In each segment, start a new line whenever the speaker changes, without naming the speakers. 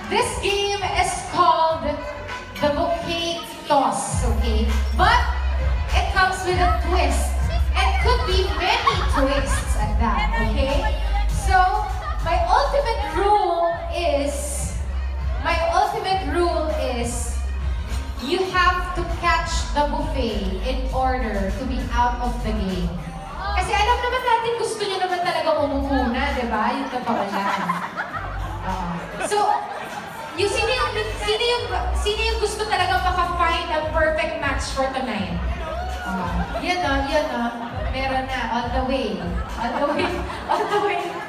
This game is called the bouquet toss, okay? But it comes with a twist. It could be many twists at that, okay? So, my ultimate rule is you have to catch the buffet in order to be out of the game. Kasi alam naman natin, gusto nyo naman talaga umumuna, di ba? Yung kapawalan. So, sino yung gusto talaga maka-find a perfect match for tonight? Yan o. Meron na, all the way.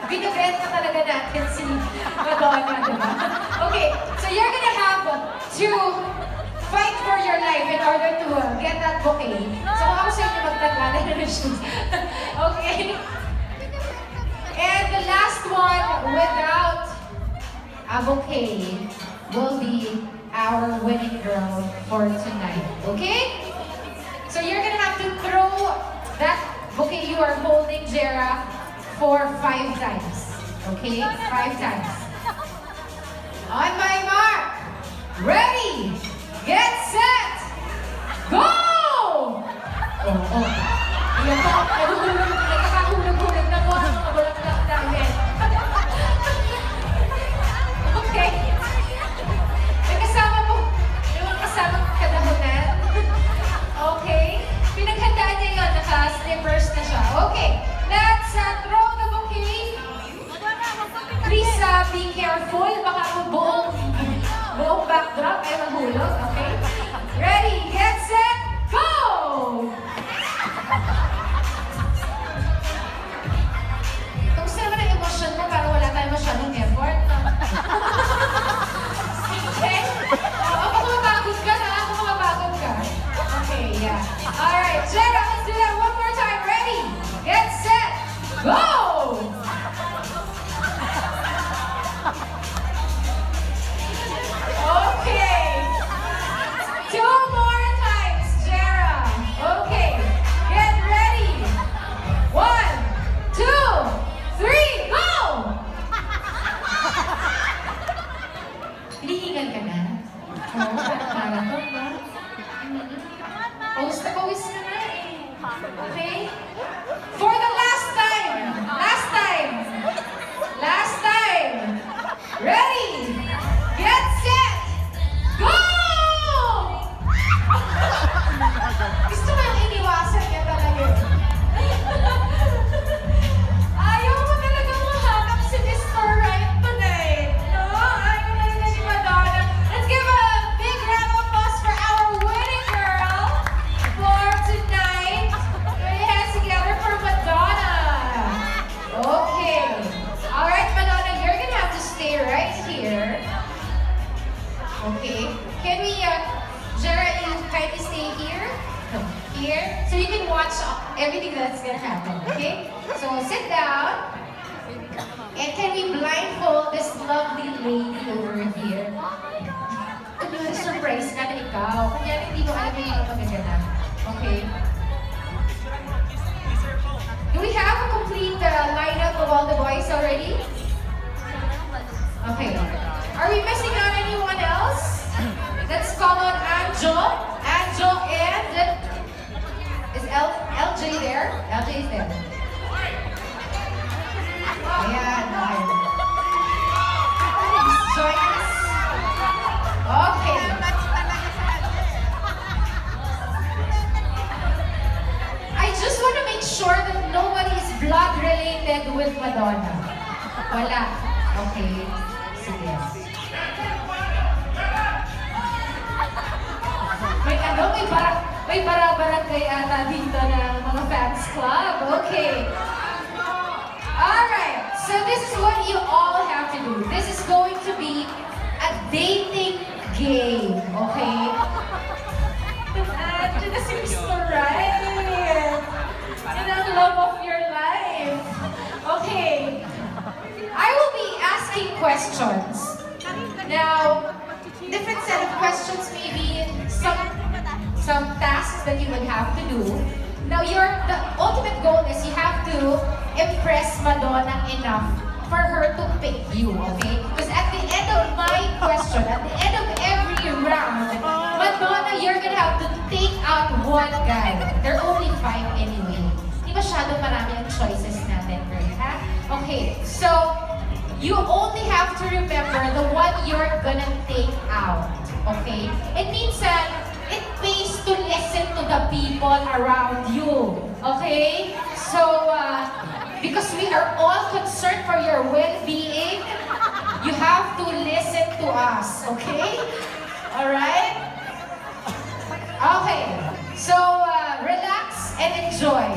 Binibenta talaga natin si Madonna, diba? Okay, so you're gonna have to fight for your life in order to get that bouquet. So kung ako sa inyo magtaglalay na shoes. Okay? And the last one without a bouquet will be our winning girl for tonight. Okay? So you're gonna have to throw that bouquet you are holding, Jera, for 5 times. Okay? 5 times. On my mark, ready, get set, go! Nakakahulog-hulog na po ang mga bulak-bulak namin. Okay. May kasamang kadahunan. Okay. Pinaghandaan niya yun, naka-slippers na siya. Okay. Let's throw the bouquet. Please be careful. Baka buong backdrop ay mahulog. Okay. Ready, get set, go! Kamusta naman ang emotion mo para wala tayo masyadong effort? Okay? Ako mapagod ka na. Okay, yeah. Alright, Jera, let's do that one more time. Ready, get set, go! Okay. 2 more times, Jera. Okay, get ready. 1, 2, 3, go! Hinihingan ka na? Oo, marathon ba? Pawis na nga eh. Okay? For the last time! Ready! Get set! Go! Gusto ko yung iniwasan niya talaga. Ayaw mo talaga mahanap si Mr. Right tonight. No? Ayaw talaga si Madonna. Let's give a big round of applause for our winning girl for tonight. Put your hands together for Madonna. Okay. Alright, Madonna, you're gonna have to stay right here. Okay. Can we, Jera, you kindly stay here? Here. So you can watch everything that's gonna happen, okay? So sit down. And can we blindfold this lovely lady over here? Kunyari, surprise ka na ikaw. Kunyari, hindi mo alam yung magaganap. Okay. Do we have a complete lineup of all the boys already? Okay. Are we missing out anyone else? Let's call on Anjo. Anjo and... Is LJ there? LJ is there. Ayan. Join us. Okay. I just want to make sure that nobody is blood related with Madonna. Wala. Okay. Sige. May barang-barangay ata dito ng mga fans club. Okay. Alright. So this is what you all have to do. This is going to be a dating game. Okay? Andiyan na si Mr. Right. And ang love of your life. Okay. I will be asking questions. Now, different set of questions, maybe some tasks that you would have to do. Now, the ultimate goal is you have to impress Madonna enough for her to pick you, okay? Because at the end of my question, at the end of every round, Madonna, you're gonna have to take out one guy. There are only 5 anyway. Di masyado marami ang choices natin, girl, ha? Okay, so you only have to remember the one you're gonna take out, okay? And minsan, it pays to listen to the people around you, okay? So, because we are all concerned for your well-being, you have to listen to us, okay? Alright? Okay, so relax and enjoy.